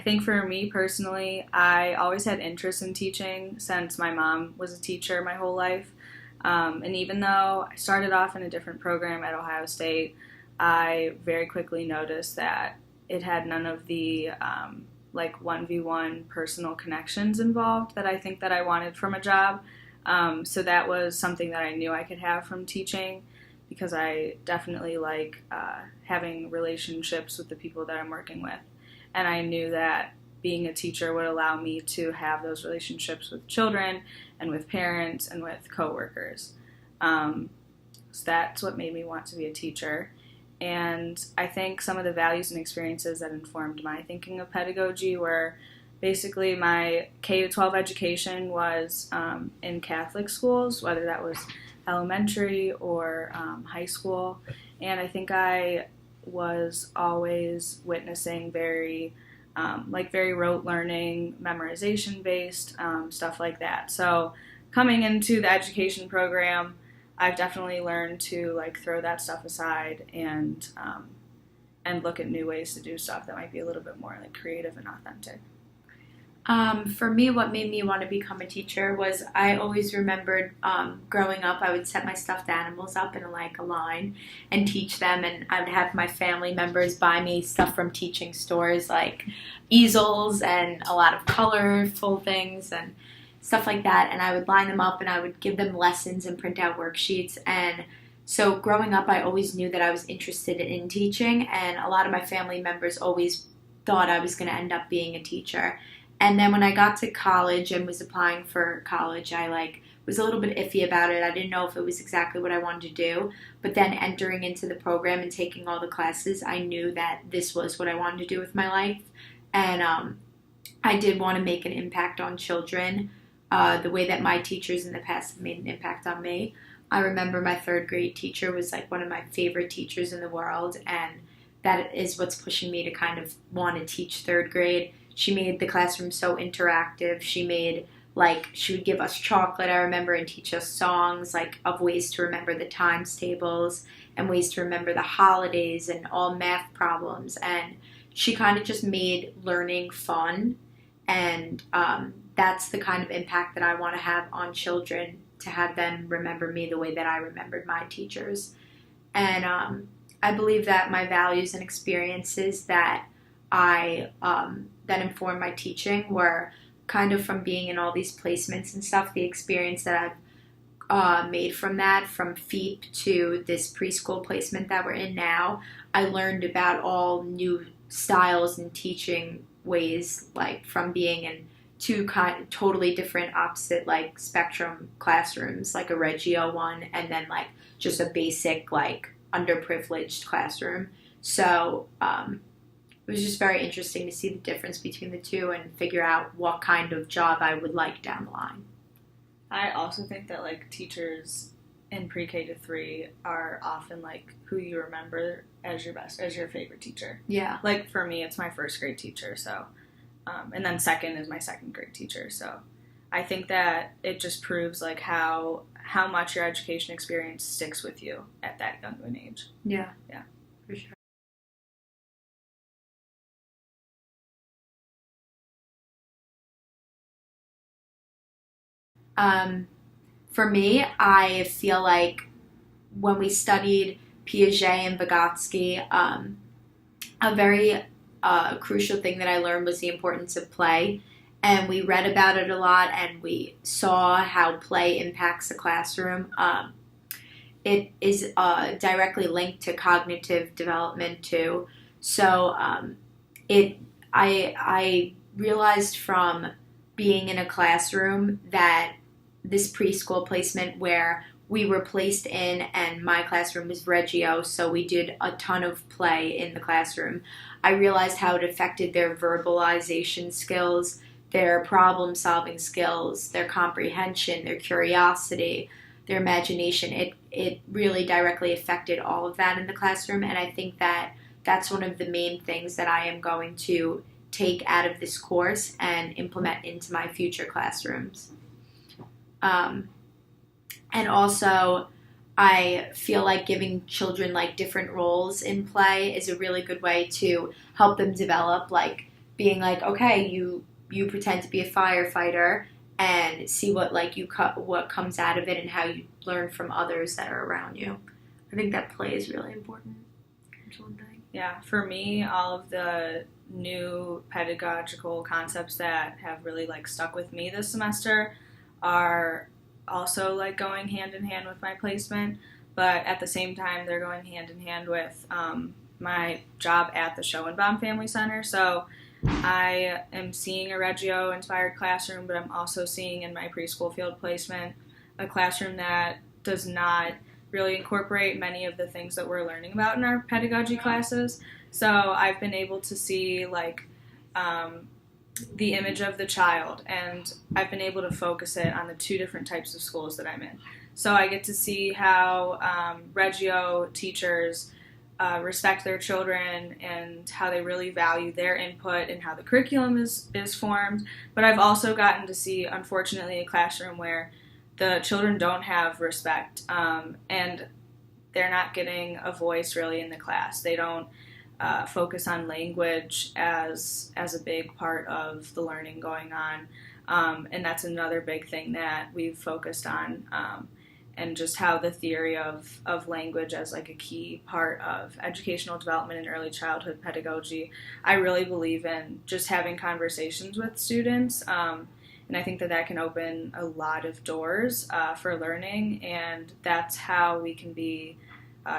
think for me personally, I always had interest in teaching since my mom was a teacher my whole life. And even though I started off in a different program at Ohio State, I very quickly noticed that it had none of the like 1v1 personal connections involved that I think that I wanted from a job. So that was something that I knew I could have from teaching, because I definitely like having relationships with the people that I'm working with. And I knew that being a teacher would allow me to have those relationships with children and with parents and with coworkers. So that's what made me want to be a teacher. And I think some of the values and experiences that informed my thinking of pedagogy were basically my K-12 education was in Catholic schools, whether that was elementary or high school. And I think I was always witnessing very rote learning, memorization based, stuff like that. So coming into the education program, I've definitely learned to like throw that stuff aside and look at new ways to do stuff that might be a little bit more like creative and authentic. For me, what made me want to become a teacher was I always remembered growing up, I would set my stuffed animals up in a line and teach them, and I would have my family members buy me stuff from teaching stores like easels and a lot of colorful things and stuff like that, and I would line them up and I would give them lessons and print out worksheets. And so growing up, I always knew that I was interested in teaching, and a lot of my family members always thought I was going to end up being a teacher. And then when I got to college and was applying for college, I was a little bit iffy about it. I didn't know if it was exactly what I wanted to do. But then entering into the program and taking all the classes, I knew that this was what I wanted to do with my life. And I did want to make an impact on children the way that my teachers in the past have made an impact on me. I remember my third grade teacher was one of my favorite teachers in the world, and that is what's pushing me to kind of want to teach third grade. She made the classroom so interactive. She would give us chocolate, I remember, and teach us songs, of ways to remember the times tables and ways to remember the holidays and all math problems. And she kind of just made learning fun. And that's the kind of impact that I want to have on children, to have them remember me the way that I remembered my teachers. And I believe that my values and experiences that that informed my teaching were kind of from being in all these placements and stuff. The experience that I've made from that, from FEEP to this preschool placement that we're in now, I learned about all new styles and teaching ways, from being in two totally different opposite spectrum classrooms, like a Reggio one and then just a basic underprivileged classroom. So it was just very interesting to see the difference between the two and figure out what kind of job I would like down the line. I also think that teachers in pre-K to 3 are often who you remember as your favorite teacher. Yeah. For me, it's my first grade teacher, so and then second is my second grade teacher. So I think that it just proves how much your education experience sticks with you at that young of an age. Yeah. Yeah. For sure. For me, I feel like when we studied Piaget and Vygotsky, a very crucial thing that I learned was the importance of play. And we read about it a lot, and we saw how play impacts the classroom. It is directly linked to cognitive development too. So I realized from being in a classroom that this preschool placement where we were placed in, and my classroom was Reggio, so we did a ton of play in the classroom. I realized how it affected their verbalization skills, their problem-solving skills, their comprehension, their curiosity, their imagination. It really directly affected all of that in the classroom, and I think that that's one of the main things that I am going to take out of this course and implement into my future classrooms. And also, I feel like giving children different roles in play is a really good way to help them develop being like, okay, you pretend to be a firefighter and see what what comes out of it and how you learn from others that are around you. I think that play is really important. That's one thing. Yeah, for me, all of the new pedagogical concepts that have really like stuck with me this semester are also like going hand in hand with my placement, but at the same time they're going hand in hand with my job at the Schoenbaum Family Center. So I am seeing a Reggio inspired classroom, but I'm also seeing in my preschool field placement a classroom that does not really incorporate many of the things that we're learning about in our pedagogy classes. So I've been able to see like the image of the child, and I've been able to focus it on the two different types of schools that I'm in. So I get to see how Reggio teachers respect their children and how they really value their input and how the curriculum is formed. But I've also gotten to see, unfortunately, a classroom where the children don't have respect and they're not getting a voice really in the class. They don't focus on language as a big part of the learning going on. And that's another big thing that we've focused on, and just how the theory of language as like a key part of educational development and early childhood pedagogy. I really believe in just having conversations with students, and I think that can open a lot of doors for learning, and that's how we can be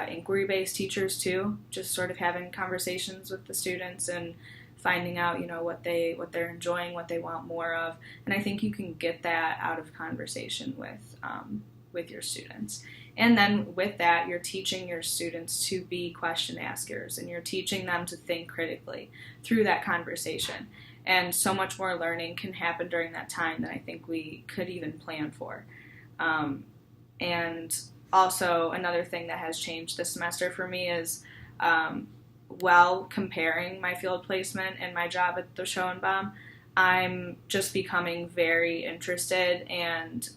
inquiry-based teachers too, just sort of having conversations with the students and finding out, what they're enjoying, what they want more of. And I think you can get that out of conversation with your students. And then with that, you're teaching your students to be question askers, and you're teaching them to think critically through that conversation. And so much more learning can happen during that time than I think we could even plan for. And also, another thing that has changed this semester for me is comparing my field placement and my job at the Schoenbaum, I'm just becoming very interested, and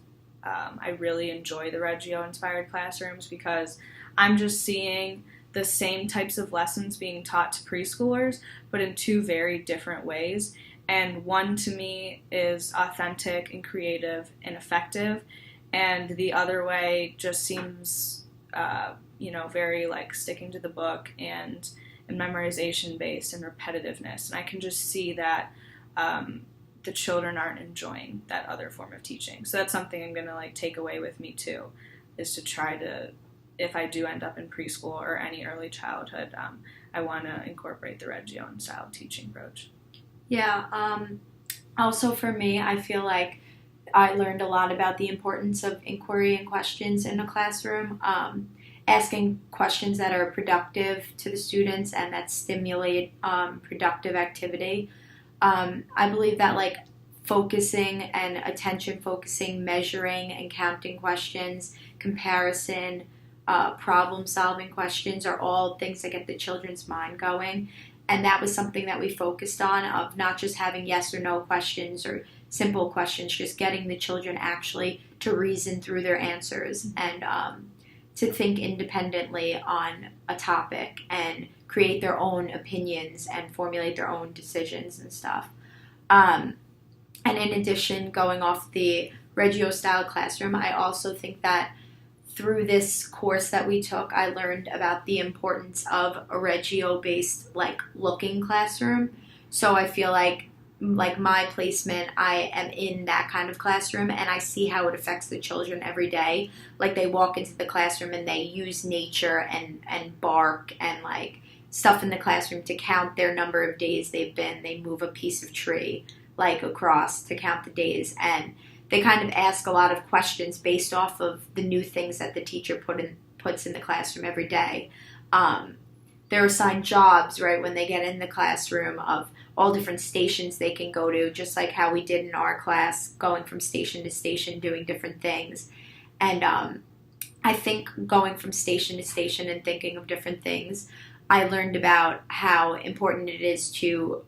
I really enjoy the Reggio-inspired classrooms because I'm just seeing the same types of lessons being taught to preschoolers, but in two very different ways. And one, to me, is authentic and creative and effective, and the other way just seems, very like sticking to the book and memorization based and repetitiveness. And I can just see that the children aren't enjoying that other form of teaching. So that's something I'm going to like take away with me too, is to try to, if I do end up in preschool or any early childhood, I want to incorporate the Reggio style teaching approach. Yeah. Also for me, I feel like I learned a lot about the importance of inquiry and questions in a classroom, asking questions that are productive to the students and that stimulate productive activity. I believe that like focusing and attention focusing, measuring and counting questions, comparison, problem solving questions are all things that get the children's mind going. And that was something that we focused on, of not just having yes or no questions or simple questions, just getting the children actually to reason through their answers and to think independently on a topic and create their own opinions and formulate their own decisions and stuff. And in addition, going off the Reggio style classroom, I also think that through this course that we took, I learned about the importance of a Reggio-based, like, looking classroom. So I feel like my placement, I am in that kind of classroom, and I see how it affects the children every day. Like, they walk into the classroom and they use nature and bark and, like, stuff in the classroom to count their number of days they've been. They move a piece of tree, like, across to count the days, and they kind of ask a lot of questions based off of the new things that the teacher puts in the classroom every day. They're assigned jobs, right, when they get in the classroom of all different stations they can go to, just like how we did in our class, going from station to station, doing different things. And I think going from station to station and thinking of different things, I learned about how important it is to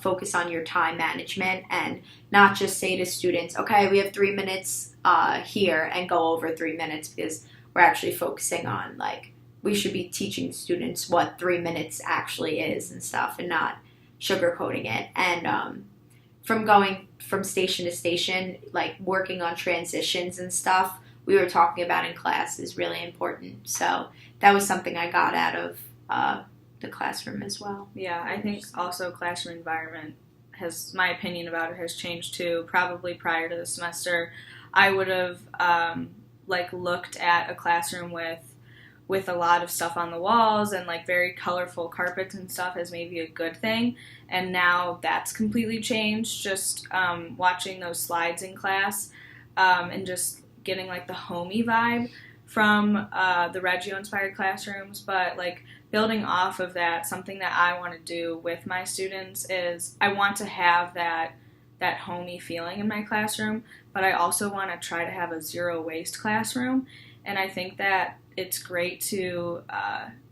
focus on your time management and not just say to students, okay, we have 3 minutes here, and go over 3 minutes, because we're actually focusing on, like, we should be teaching students what 3 minutes actually is and stuff, and not sugarcoating it. And from going from station to station, like working on transitions and stuff, we were talking about in class is really important. So that was something I got out of the classroom as well. Yeah, I think also classroom environment my opinion about it has changed too. Probably prior to the semester, I would have looked at a classroom with a lot of stuff on the walls and like very colorful carpets and stuff as maybe a good thing, and now that's completely changed. Just watching those slides in class and just getting like the homey vibe from the Reggio inspired classrooms, but like building off of that, something that I want to do with my students is I want to have that homey feeling in my classroom, but I also want to try to have a zero waste classroom. And I think that it's great to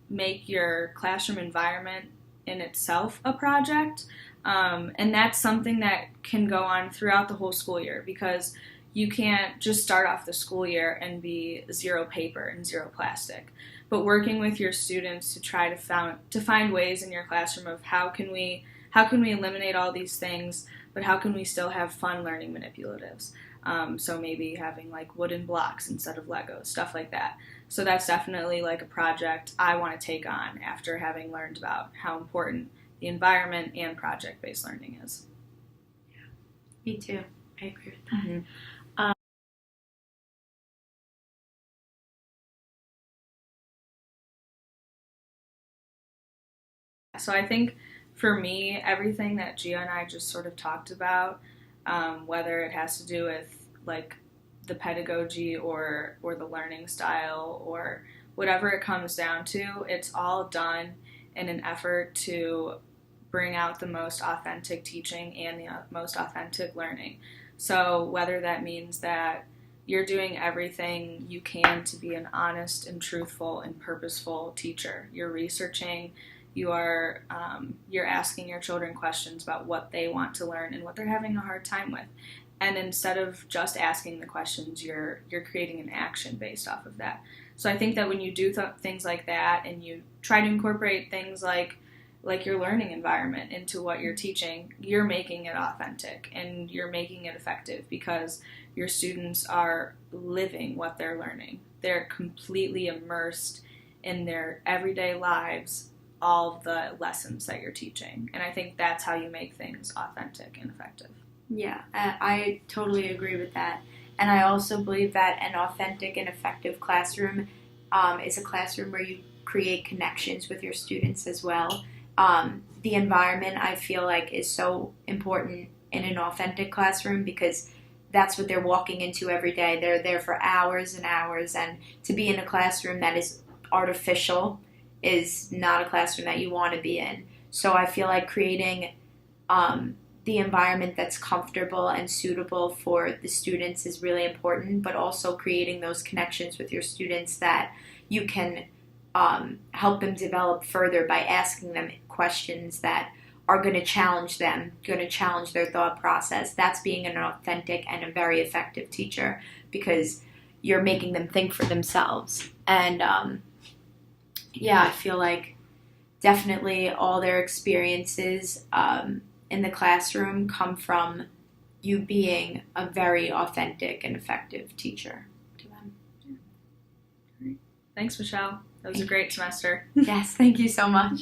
make your classroom environment in itself a project. And that's something that can go on throughout the whole school year, because you can't just start off the school year and be zero paper and zero plastic. But working with your students to try to find ways in your classroom of how can we eliminate all these things, but how can we still have fun learning manipulatives? So maybe having like wooden blocks instead of Legos, stuff like that. So that's definitely like a project I want to take on after having learned about how important the environment and project-based learning is. Yeah, me too. I agree with that. Mm-hmm. So I think for me, everything that Gia and I just sort of talked about, whether it has to do with like the pedagogy or the learning style or whatever it comes down to, it's all done in an effort to bring out the most authentic teaching and the most authentic learning. So whether that means that you're doing everything you can to be an honest and truthful and purposeful teacher, you're researching, you're asking your children questions about what they want to learn and what they're having a hard time with. And instead of just asking the questions, you're creating an action based off of that. So I think that when you do things like that and you try to incorporate things like your learning environment into what you're teaching, you're making it authentic and you're making it effective because your students are living what they're learning. They're completely immersed in their everyday lives, all the lessons that you're teaching. And I think that's how you make things authentic and effective. Yeah, I totally agree with that. And I also believe that an authentic and effective classroom is a classroom where you create connections with your students as well. The environment, I feel like, is so important in an authentic classroom because that's what they're walking into every day. They're there for hours and hours, and to be in a classroom that is artificial is not a classroom that you want to be in. So I feel like creating the environment that's comfortable and suitable for the students is really important, but also creating those connections with your students that you can help them develop further by asking them questions that are going to challenge them, going to challenge their thought process. That's being an authentic and a very effective teacher because you're making them think for themselves. And yeah, I feel like definitely all their experiences in the classroom come from you being a very authentic and effective teacher to them. Yeah. Great. Thanks, Michelle. That was a great semester. Yes, thank you so much.